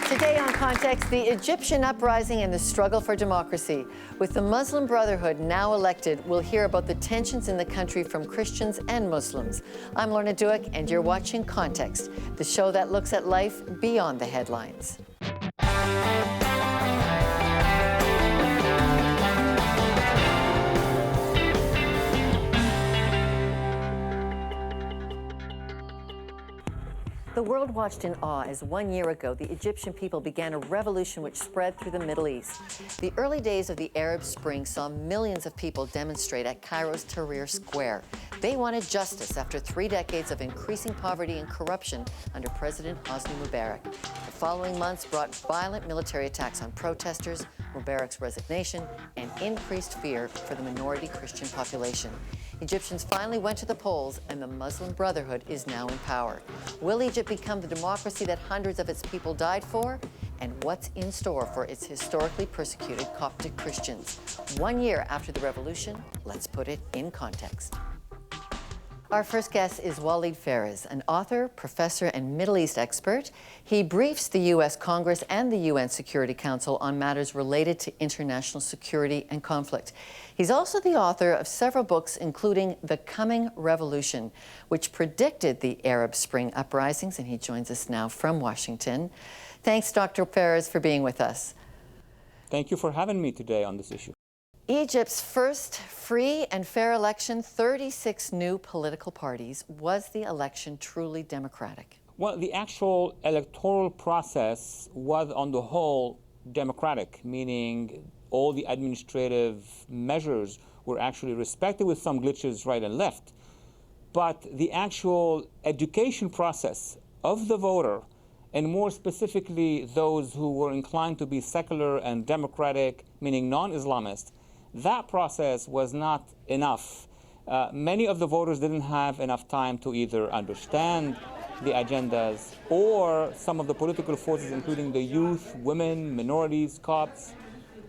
Today on Context, the Egyptian uprising and the struggle for democracy. With the Muslim Brotherhood now elected, we'll hear about the tensions in the country from Christians and Muslims. I'm Lorna Duick, and you're watching Context, the show that looks at life beyond the headlines. The world watched in awe as 1 year ago, the Egyptian people began a revolution which spread through the Middle East. The early days of the Arab Spring saw millions of people demonstrate at Cairo's Tahrir Square. They wanted justice after 3 decades of increasing poverty and corruption under President Hosni Mubarak. The following months brought violent military attacks on protesters, Mubarak's resignation, and increased fear for the minority Christian population. Egyptians finally went to the polls, and the Muslim Brotherhood is now in power. Will Egypt become the democracy that hundreds of its people died for? And what's in store for its historically persecuted Coptic Christians? 1 year after the revolution, let's put it in context. Our first guest is Walid Phares, an author, professor, and Middle East expert. He briefs the U.S. Congress and the UN Security Council on matters related to international security and conflict. He's also the author of several books, including The Coming Revolution, which predicted the Arab Spring uprisings, and he joins us now from Washington. Thanks, Dr. Phares, for being with us. Thank you for having me today on this issue. Egypt's first free and fair election, 36 new political parties. Was the election truly democratic? Well, the actual electoral process was, on the whole, democratic, meaning all the administrative measures were actually respected with some glitches right and left. But the actual education process of the voter, and more specifically those who were inclined to be secular and democratic, meaning non-Islamist, that process was not enough. Many of the voters didn't have enough time to either understand the agendas, or some of the political forces, including the youth, women, minorities, Copts,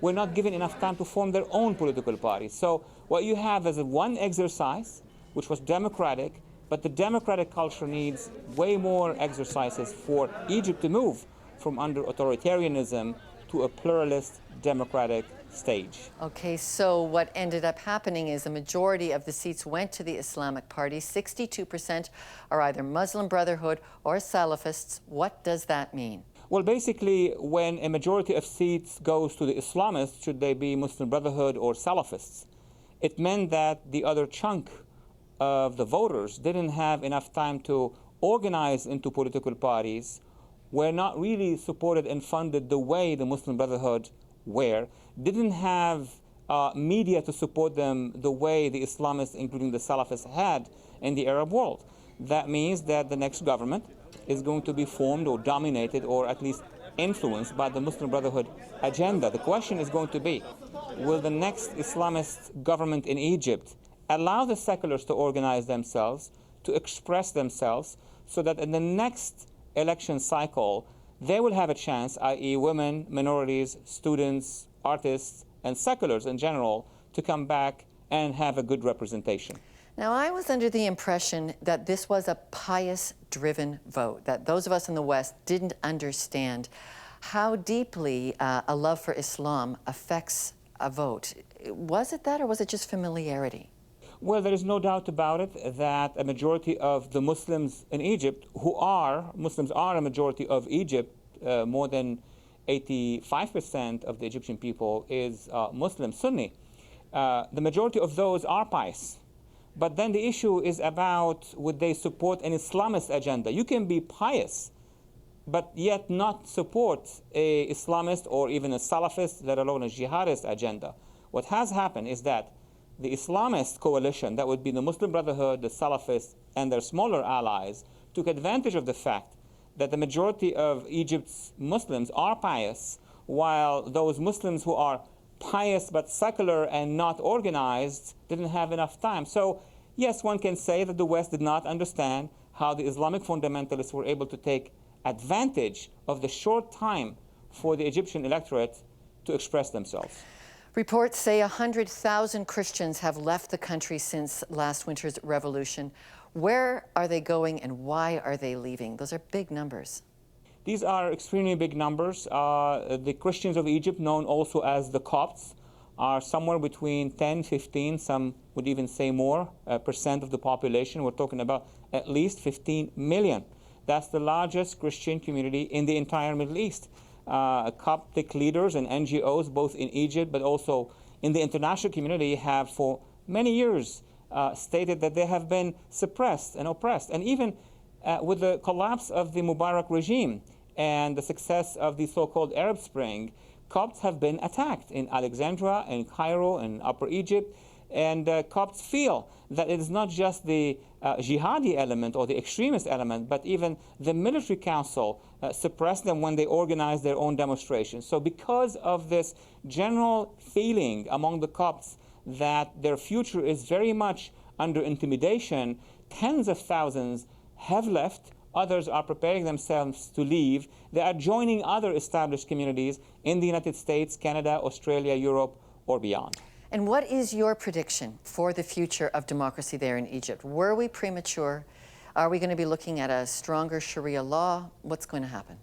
were not given enough time to form their own political parties. So what you have is one exercise, which was democratic, but the democratic culture needs way more exercises for Egypt to move from under authoritarianism to a pluralist democratic stage. Okay, so what ended up happening is a majority of the seats went to the Islamic Party. 62% are either Muslim Brotherhood or Salafists. What does that mean? Well, basically, when a majority of seats goes to the Islamists, should they be Muslim Brotherhood or Salafists, it meant that the other chunk of the voters didn't have enough time to organize into political parties, were not really supported and funded the way the Muslim Brotherhood were, didn't have media to support them the way the Islamists, including the Salafists, had in the Arab world. That means that the next government is going to be formed or dominated or at least influenced by the Muslim Brotherhood agenda. The question is going to be, will the next Islamist government in Egypt allow the seculars to organize themselves, to express themselves, so that in the next election cycle, they will have a chance, i.e. women, minorities, students, artists, and seculars in general, to come back and have a good representation. Now, I was under the impression that this was a pious-driven vote, that those of us in the West didn't understand how deeply a love for Islam affects a vote. Was it that, or was it just familiarity? Well, there is no doubt about it that a majority of the Muslims in Egypt, Muslims are a majority of Egypt, more than 85% of the Egyptian people is Muslim, Sunni. The majority of those are pious. But then the issue is about, would they support an Islamist agenda? You can be pious, but yet not support a Islamist or even a Salafist, let alone a jihadist agenda. What has happened is that the Islamist coalition, that would be the Muslim Brotherhood, the Salafists, and their smaller allies, took advantage of the fact that the majority of Egypt's Muslims are pious, while those Muslims who are pious but secular and not organized didn't have enough time. So yes, one can say that the West did not understand how the Islamic fundamentalists were able to take advantage of the short time for the Egyptian electorate to express themselves. Reports say 100,000 Christians have left the country since last winter's revolution. Where are they going and why are they leaving? Those are big numbers. These are extremely big numbers. The Christians of Egypt, known also as the Copts, are somewhere between 10, 15, some would even say more, percent of the population. We're talking about at least 15 million. That's the largest Christian community in the entire Middle East. Coptic leaders and NGOs, both in Egypt but also in the international community, have for many years stated that they have been suppressed and oppressed. And even with the collapse of the Mubarak regime and the success of the so-called Arab Spring, Copts have been attacked in Alexandria, in Cairo, in Upper Egypt. And Copts feel that it is not just the jihadi element or the extremist element, but even the military council suppressed them when they organized their own demonstrations. So because of this general feeling among the Copts that their future is very much under intimidation, tens of thousands have left. Others are preparing themselves to leave. They are joining other established communities in the United States, Canada, Australia, Europe, or beyond. And what is your prediction for the future of democracy there in Egypt? Were we premature? Are we going to be looking at a stronger Sharia law? What's going to happen?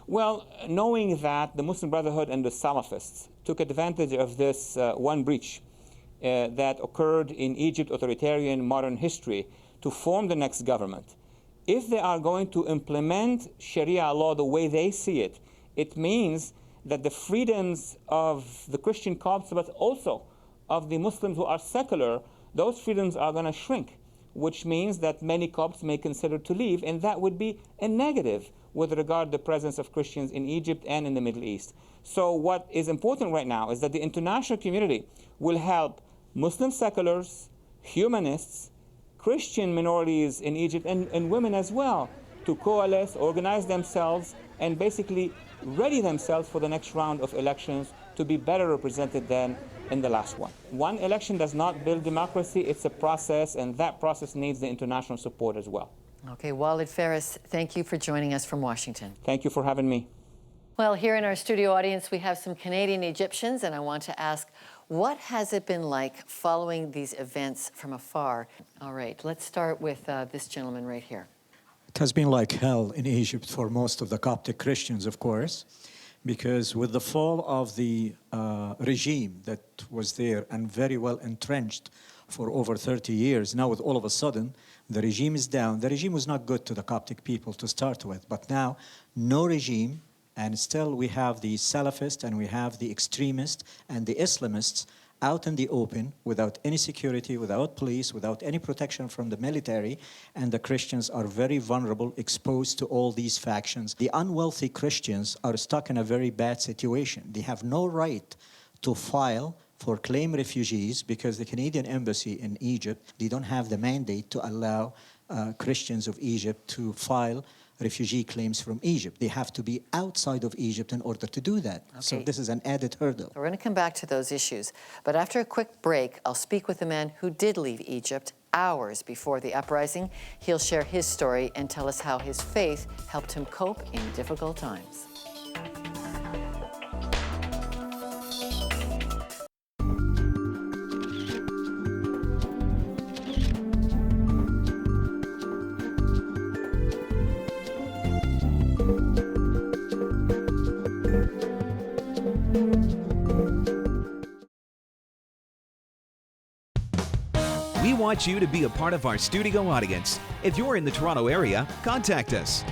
Well, knowing that the Muslim Brotherhood and the Salafists took advantage of this one breach that occurred in Egypt's authoritarian modern history to form the next government, if they are going to implement Sharia law the way they see it, it means that the freedoms of the Christian Copts, but also of the Muslims who are secular, those freedoms are going to shrink, which means that many Copts may consider to leave, and that would be a negative with regard to the presence of Christians in Egypt and in the Middle East. So what is important right now is that the international community will help Muslim seculars, humanists, Christian minorities in Egypt, and women as well, to coalesce, organize themselves, and basically ready themselves for the next round of elections to be better represented than in the last one. One election does not build democracy. It's a process, and that process needs the international support as well. Okay, Walid Faris, thank you for joining us from Washington. Thank you for having me. Well, here in our studio audience, we have some Canadian Egyptians, and I want to ask, what has it been like following these events from afar? All right, let's start with this gentleman right here. It has been like hell in Egypt for most of the Coptic Christians, of course, because with the fall of the regime that was there and very well entrenched for over 30 years, now with all of a sudden, the regime is down. The regime was not good to the Coptic people to start with, but now no regime, and still we have the Salafists and we have the extremists and the Islamists out in the open without any security, without police, without any protection from the military, and the Christians are very vulnerable, exposed to all these factions. The unwealthy Christians are stuck in a very bad situation. They have no right to file for claim refugees because the Canadian embassy in Egypt, they don't have the mandate to allow Christians of Egypt to file refugee claims from Egypt. They have to be outside of Egypt in order to do that. Okay. So this is an added hurdle. We're going to come back to those issues. But after a quick break, I'll speak with a man who did leave Egypt hours before the uprising. He'll share his story and tell us how his faith helped him cope in difficult times. We want you to be a part of our studio audience. If you're in the Toronto area, contact us.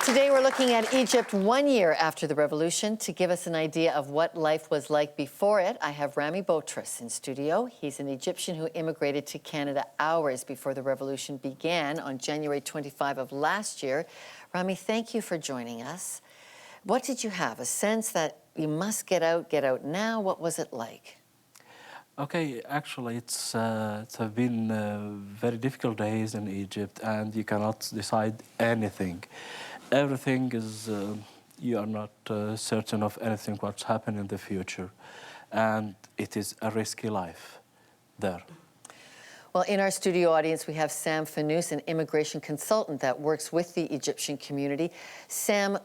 Today we're looking at Egypt 1 year after the revolution. To give us an idea of what life was like before it, I have Rami Botris in studio. He's an Egyptian who immigrated to Canada hours before the revolution began on January 25 of last year. Rami, thank you for joining us. What did you have? A sense that you must get out now? What was it like? Okay, actually, it's have been very difficult days in Egypt, and you cannot decide anything. Everything is, you are not certain of anything what's happening in the future, and it is a risky life there. Well, in our studio audience, we have Sam Fanous, an immigration consultant that works with the Egyptian community. Sam,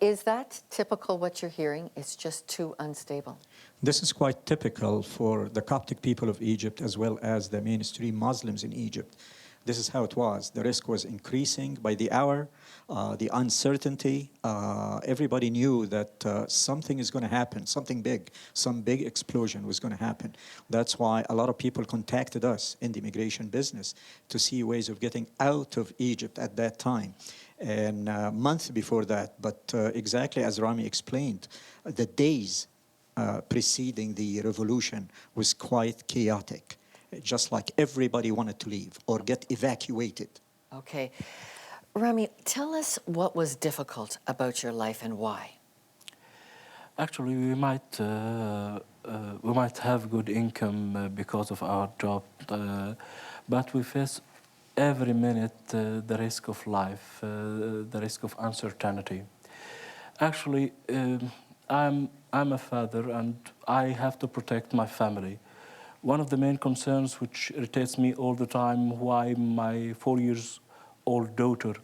Is that typical what you're hearing? It's just too unstable. This is quite typical for the Coptic people of Egypt as well as the mainstream Muslims in Egypt. This is how it was. The risk was increasing by the hour, the uncertainty. Everybody knew that something is going to happen, something big, some big explosion was going to happen. That's why a lot of people contacted us in the immigration business to see ways of getting out of Egypt at that time. And months before that, but exactly as Rami explained, the days preceding the revolution was quite chaotic, just like everybody wanted to leave or get evacuated. Okay. Rami, tell us what was difficult about your life and why. Actually, we might have good income because of our job, but we face every minute the risk of life, the risk of uncertainty. Actually, I'm a father and I have to protect my family. One of the main concerns which irritates me all the time, why my 4-year-old daughter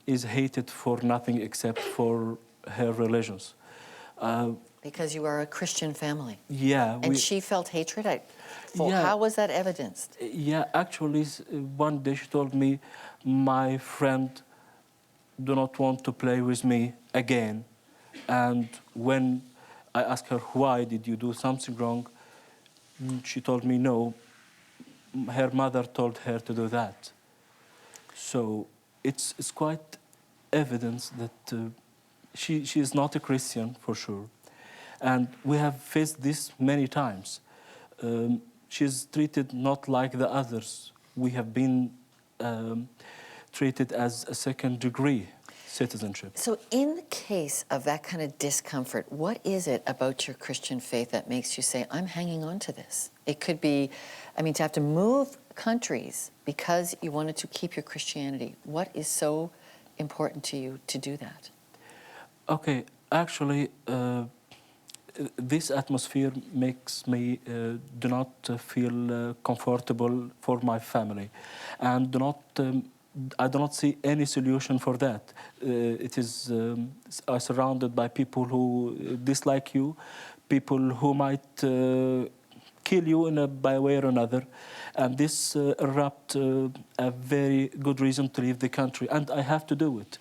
is hated for nothing except for her religions. Because you are a Christian family. Yeah. And she felt hatred? Yeah. How was that evidenced? Yeah, actually, one day she told me, my friend do not want to play with me again. And when I asked her, why did you do something wrong? She told me, no, her mother told her to do that. So it's quite evidence that she is not a Christian, for sure. And we have faced this many times. She's treated not like the others. We have been treated as a second-degree citizenship. So in the case of that kind of discomfort, what is it about your Christian faith that makes you say, I'm hanging on to this? It could be, I mean, to have to move countries because you wanted to keep your Christianity. What is so important to you to do that? Okay, actually, this atmosphere makes me do not feel comfortable for my family, and I do not see any solution for that. It is surrounded by people who dislike you, people who might kill you by a way or another, and this erupt a very good reason to leave the country, and I have to do it.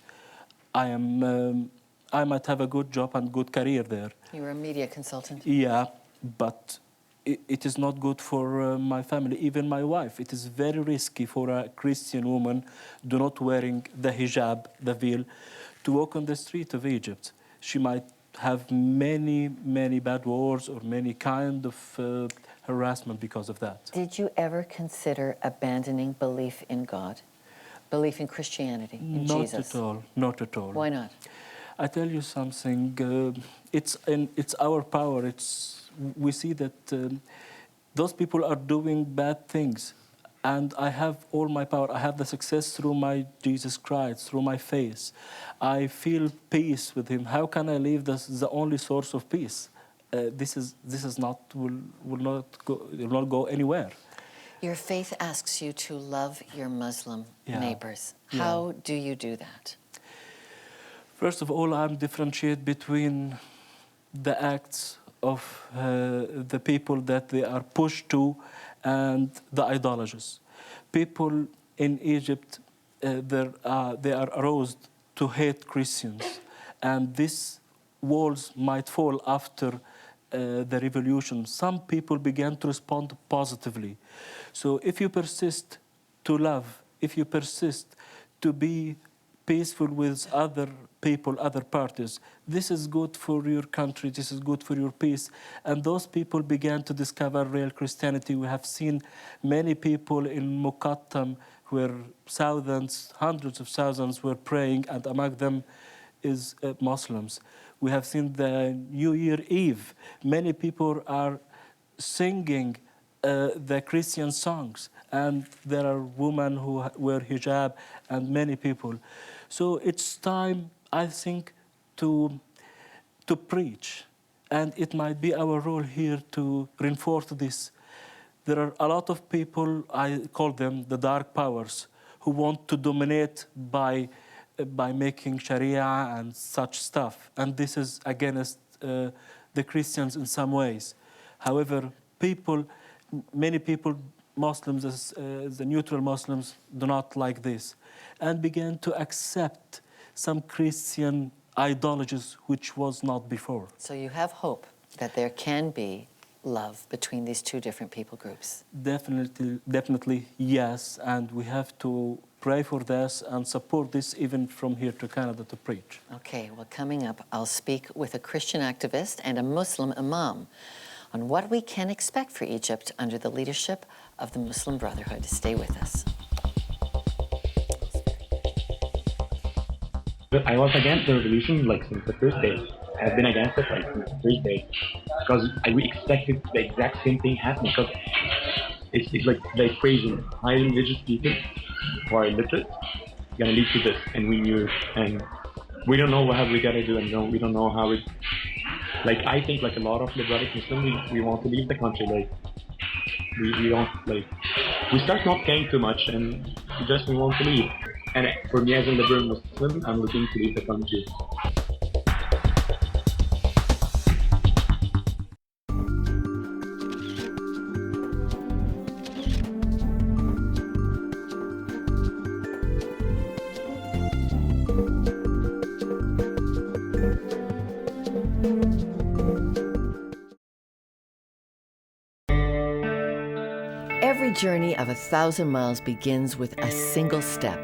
I might have a good job and good career there. You're a media consultant. Yeah, but it is not good for my family, even my wife. It is very risky for a Christian woman do not wearing the hijab, the veil, to walk on the street of Egypt. She might have many, many bad words or many kind of harassment because of that. Did you ever consider abandoning belief in God, belief in Christianity, in Jesus? Not at all, not at all. Why not? I tell you something, it's our power. We see that those people are doing bad things, and I have all my power. I have the success through my Jesus Christ, through my faith. I feel peace with Him. How can I leave the only source of peace? This is not will not go anywhere. Your faith asks you to love your Muslim neighbors. Yeah. How do you do that? First of all, I'm differentiate between the acts of the people that they are pushed to and the idolaters. People in Egypt, they are aroused to hate Christians, and these walls might fall after the revolution. Some people began to respond positively. So if you persist to love, if you persist to be peaceful with other people, other parties, this is good for your country, this is good for your peace. And those people began to discover real Christianity. We have seen many people in Muqattam where thousands, hundreds of thousands were praying, and among them is Muslims. We have seen the New Year Eve. Many people are singing the Christian songs, and there are women who wear hijab and many people. So it's time, I think, to preach, and it might be our role here to reinforce this. There are a lot of people, I call them the dark powers, who want to dominate by by making Sharia and such stuff. And this is against the Christians in some ways. However, many people, Muslims, the neutral Muslims, do not like this and began to accept some Christian ideologies which was not before. So you have hope that there can be love between these two different people groups. Definitely, yes. And we have to pray for this and support this even from here to Canada to preach. Okay, well, coming up, I'll speak with a Christian activist and a Muslim imam on what we can expect for Egypt under the leadership of the Muslim Brotherhood. Stay with us. I was against the revolution like since the first day. I've been against it like since the first day because we expected the exact same thing happening. Because it's like the equation: highly religious people who are illiterate gonna lead to this, and we knew, and we don't know what we gotta do, and we don't know how it. Like I think like a lot of liberated Muslims, we want to leave the country. Like we don't like we start not caring too much, and we want to leave. And for me as a liberal Muslim, I'm looking to leave the country. Every journey of 1,000 miles begins with a single step.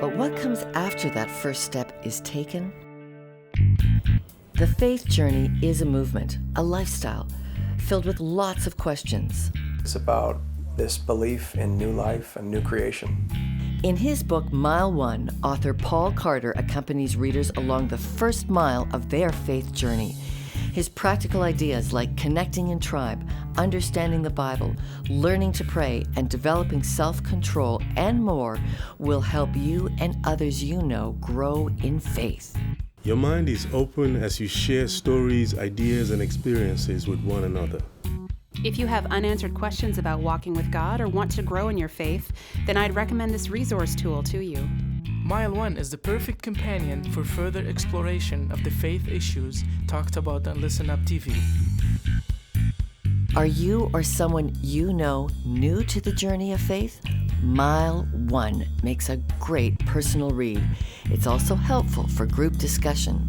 But what comes after that first step is taken? The faith journey is a movement, a lifestyle, filled with lots of questions. It's about this belief in new life and new creation. In his book, Mile One, author Paul Carter accompanies readers along the first mile of their faith journey. His practical ideas like connecting in tribe, understanding the Bible, learning to pray, and developing self-control and more will help you and others you know grow in faith. Your mind is open as you share stories, ideas, and experiences with one another. If you have unanswered questions about walking with God or want to grow in your faith, then I'd recommend this resource tool to you. Mile One is the perfect companion for further exploration of the faith issues talked about on Listen Up TV. Are you or someone you know new to the journey of faith? Mile One makes a great personal read. It's also helpful for group discussion.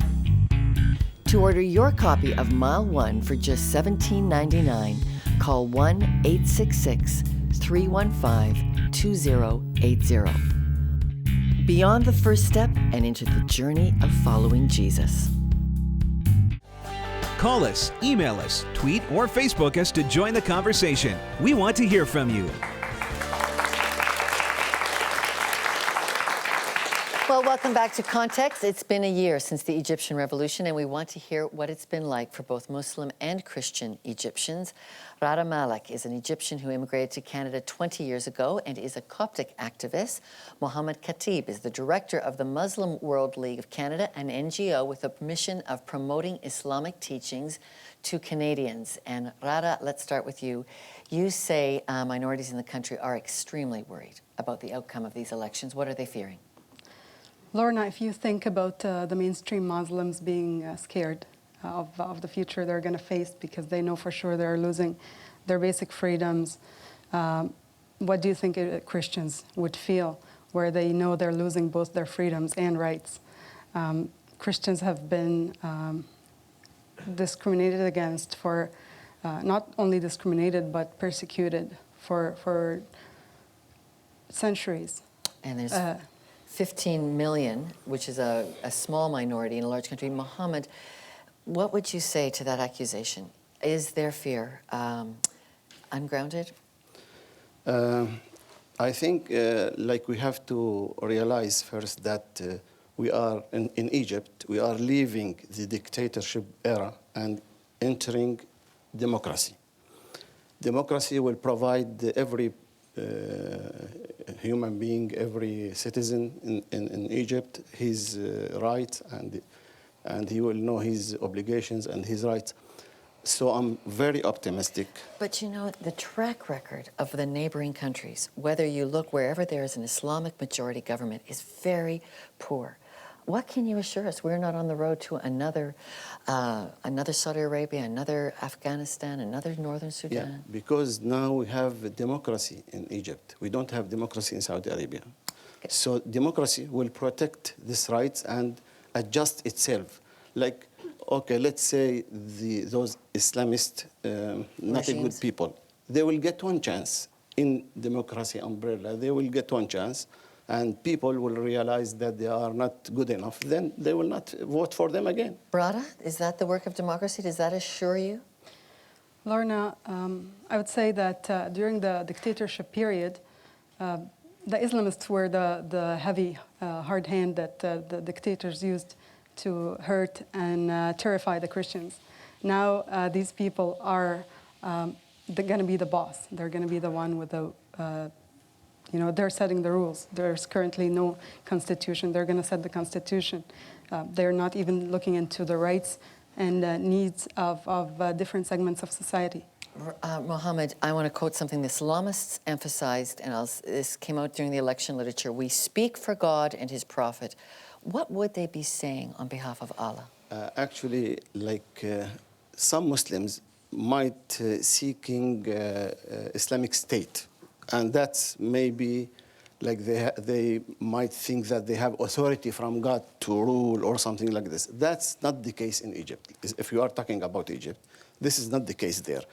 To order your copy of Mile One for just $17.99, call 1-866-315-2080. Beyond the first step and into the journey of following Jesus. Call us, email us, tweet, or Facebook us to join the conversation. We want to hear from you. Well, welcome back to Context. It's been a year since the Egyptian Revolution, and we want to hear what it's been like for both Muslim and Christian Egyptians. Rada Malek is an Egyptian who immigrated to Canada 20 years ago and is a Coptic activist. Mohammed Khatib is the director of the Muslim World League of Canada, an NGO with the mission of promoting Islamic teachings to Canadians. And Rada, let's start with you. You say minorities in the country are extremely worried about the outcome of these elections. What are they fearing? Lorna, if you think about the mainstream Muslims being scared of the future they're going to face because they know for sure they're losing their basic freedoms, what do you think Christians would feel where they know they're losing both their freedoms and rights? Christians have been discriminated against for, not only discriminated, but persecuted for centuries. And there's 15 million, which is a small minority in a large country. Mohammed, what would you say to that accusation? Is their fear ungrounded? I think like we have to realize first that we are in Egypt, we are leaving the dictatorship era and entering democracy. Democracy will provide every human being, every citizen in Egypt, his rights, and he will know his obligations and his rights. So I'm very optimistic. But you know, the track record of the neighboring countries, whether you look wherever there is an Islamic majority government, is very poor. What can you assure us? We're not on the road to another Saudi Arabia, another Afghanistan, another Northern Sudan. Yeah, because now we have democracy in Egypt. We don't have democracy in Saudi Arabia. Okay. So democracy will protect these rights and adjust itself. Like, okay, let's say those Islamist, not a good people, they will get one chance in democracy umbrella. They will get one chance. And people will realize that they are not good enough, then they will not vote for them again. Brada, is that the work of democracy? Does that assure you? Lorna, I would say that during the dictatorship period, the Islamists were the heavy, hard hand that the dictators used to hurt and terrify the Christians. Now these people are going to be the boss. They're going to be the one with the they're setting the rules. There's currently no constitution. They're going to set the constitution. They're not even looking into the rights and needs of different segments of society. Mohammed, I want to quote something the Islamists emphasized, and this came out during the election literature. We speak for God and His Prophet. What would they be saying on behalf of Allah? Actually, like some Muslims might seeking Islamic State. And that's maybe like they might think that they have authority from God to rule or something like this. That's not the case in Egypt. If you are talking about Egypt, this is not the case there.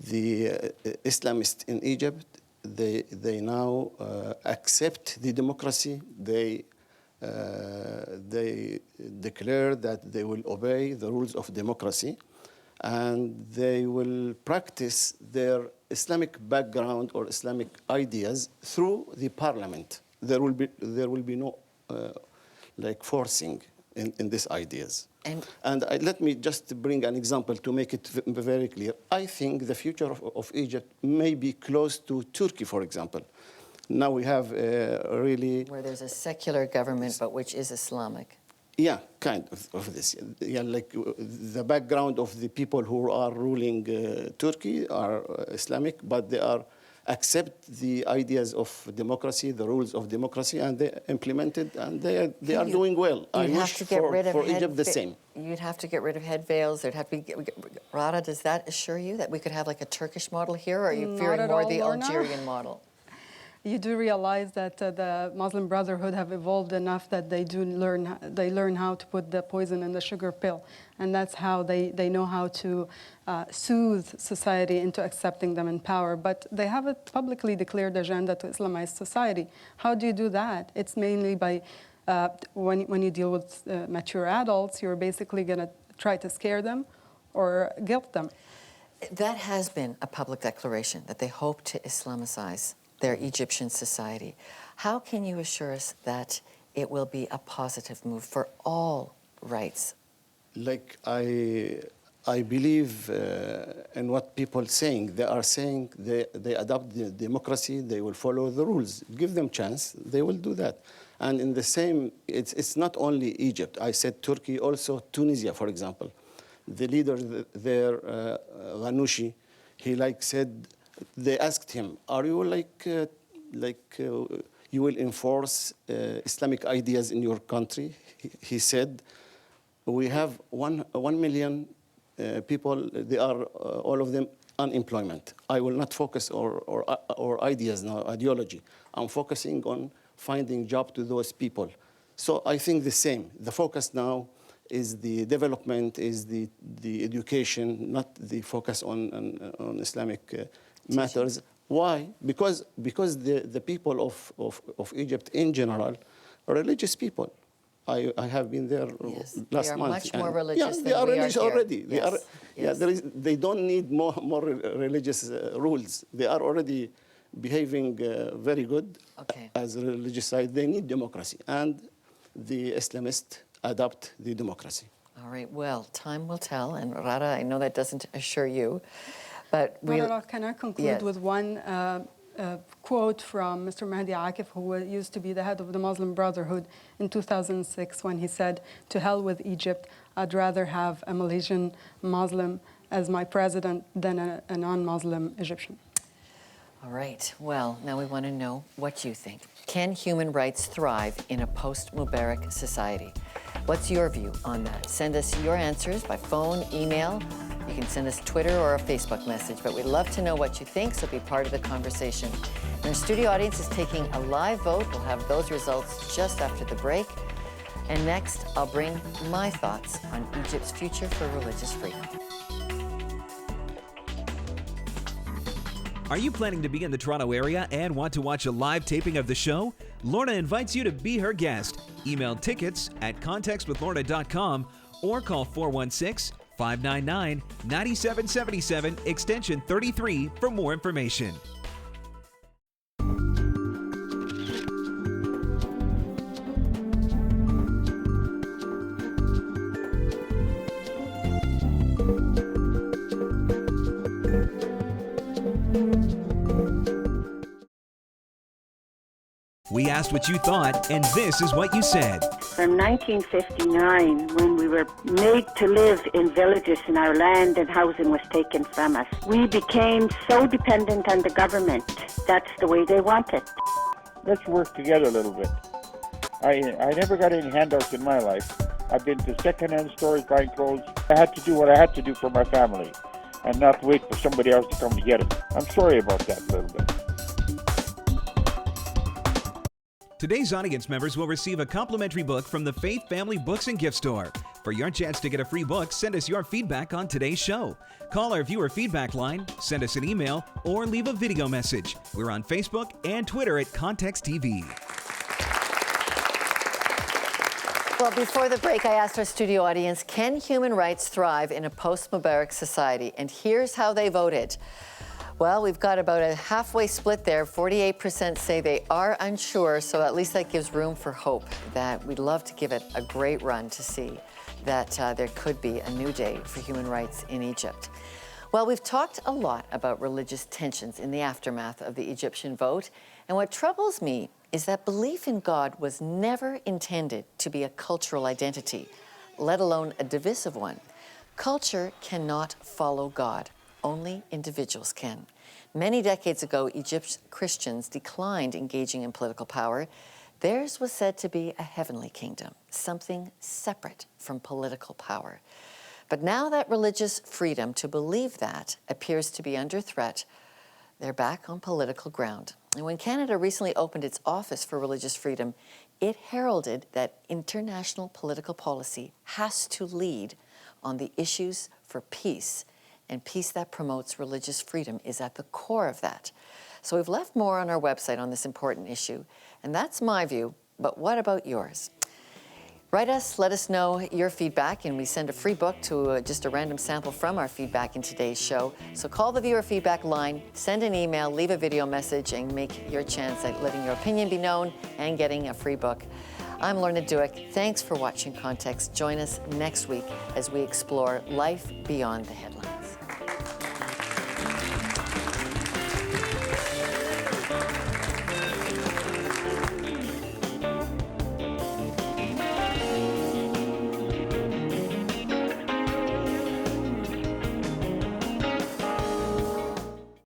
The Islamists in Egypt, they now accept the democracy. They declare that they will obey the rules of democracy, and they will practice their Islamic background or Islamic ideas through the parliament. There will be no like forcing in these ideas. And let me just bring an example to make it very clear. I think the future of Egypt may be close to Turkey, for example. Now we have really... Where there's a secular government, but which is Islamic. Yeah, kind of this. Yeah, like the background of the people who are ruling Turkey are Islamic, but they accept the ideas of democracy, the rules of democracy, and they implement it, and they are doing well. I wish for Egypt the same. You'd have to get rid of head veils. There'd have to be... Rada, does that assure you that we could have like a Turkish model here, or are you fearing more the Algerian model? You do realize that the Muslim Brotherhood have evolved enough that they learn how to put the poison in the sugar pill, and that's how they know how to soothe society into accepting them in power. But they have a publicly declared agenda to Islamize society. How do you do that? It's mainly by when you deal with mature adults, you're basically going to try to scare them or guilt them. That has been a public declaration that they hope to Islamicize their Egyptian society. How can you assure us that it will be a positive move for all rights? Like I believe in what people saying. They are saying they adopt the democracy, they will follow the rules. Give them chance, they will do that. And in the same, it's not only Egypt. I said Turkey, also Tunisia, for example. The leader there, Ghannouchi, he said, they asked him, are you you will enforce Islamic ideas in your country? He said, we have 1 million people, they are all of them unemployment. I will not focus or ideas now, ideology. I'm focusing on finding job to those people. So I think the same. The focus now is the development, is the education, not the focus on Islamic matters. Why? Because the people of Egypt in general are religious people. I have been there last month. They are much more religious than we are. They are religious already. Yes. They don't need more religious rules. They are already behaving very good as a religious side. They need democracy, and the Islamists adopt the democracy. All right. Well, time will tell, and Rada, I know that doesn't assure you. But can I conclude with one quote from Mr. Mahdi Akif, who used to be the head of the Muslim Brotherhood in 2006, when he said, "To hell with Egypt, I'd rather have a Malaysian Muslim as my president than a non-Muslim Egyptian. All right. Well, now we want to know what you think. Can human rights thrive in a post-Mubarak society? What's your view on that? Send us your answers by phone, email. You can send us Twitter or a Facebook message, but we'd love to know what you think, so be part of the conversation. And our studio audience is taking a live vote. We'll have those results just after the break. And next, I'll bring my thoughts on Egypt's future for religious freedom. Are you planning to be in the Toronto area and want to watch a live taping of the show? Lorna invites you to be her guest. Email tickets at contextwithlorna.com or call 416-599-9777 extension 33 for more information. We asked what you thought, and this is what you said. From 1959, when we were made to live in villages and our land and housing was taken from us, we became so dependent on the government. That's the way they want it. Let's work together a little bit. I never got any handouts in my life. I've been to second-hand stores buying clothes. I had to do what I had to do for my family and not wait for somebody else to come to get it. I'm sorry about that a little bit. Today's audience members will receive a complimentary book from the Faith Family Books and Gift Store. For your chance to get a free book, send us your feedback on today's show. Call our viewer feedback line, send us an email, or leave a video message. We're on Facebook and Twitter at Context TV. Well, before the break, I asked our studio audience, can human rights thrive in a post-Mubarak society? And here's how they voted. Well, we've got about a halfway split there. 48% say they are unsure, so at least that gives room for hope that we'd love to give it a great run to see that there could be a new day for human rights in Egypt. Well, we've talked a lot about religious tensions in the aftermath of the Egyptian vote, and what troubles me is that belief in God was never intended to be a cultural identity, let alone a divisive one. Culture cannot follow God. Only individuals can. Many decades ago, Egypt's Christians declined engaging in political power. Theirs was said to be a heavenly kingdom, something separate from political power. But now that religious freedom to believe that appears to be under threat, they're back on political ground. And when Canada recently opened its Office for Religious Freedom, it heralded that international political policy has to lead on the issues for peace, and peace that promotes religious freedom is at the core of that. So we've left more on our website on this important issue, and that's my view, but what about yours? Write us, let us know your feedback, and we send a free book to just a random sample from our feedback in today's show. So call the viewer feedback line, send an email, leave a video message, and make your chance at letting your opinion be known and getting a free book. I'm Lorna Dueck. Thanks for watching Context. Join us next week as we explore life beyond the headlines.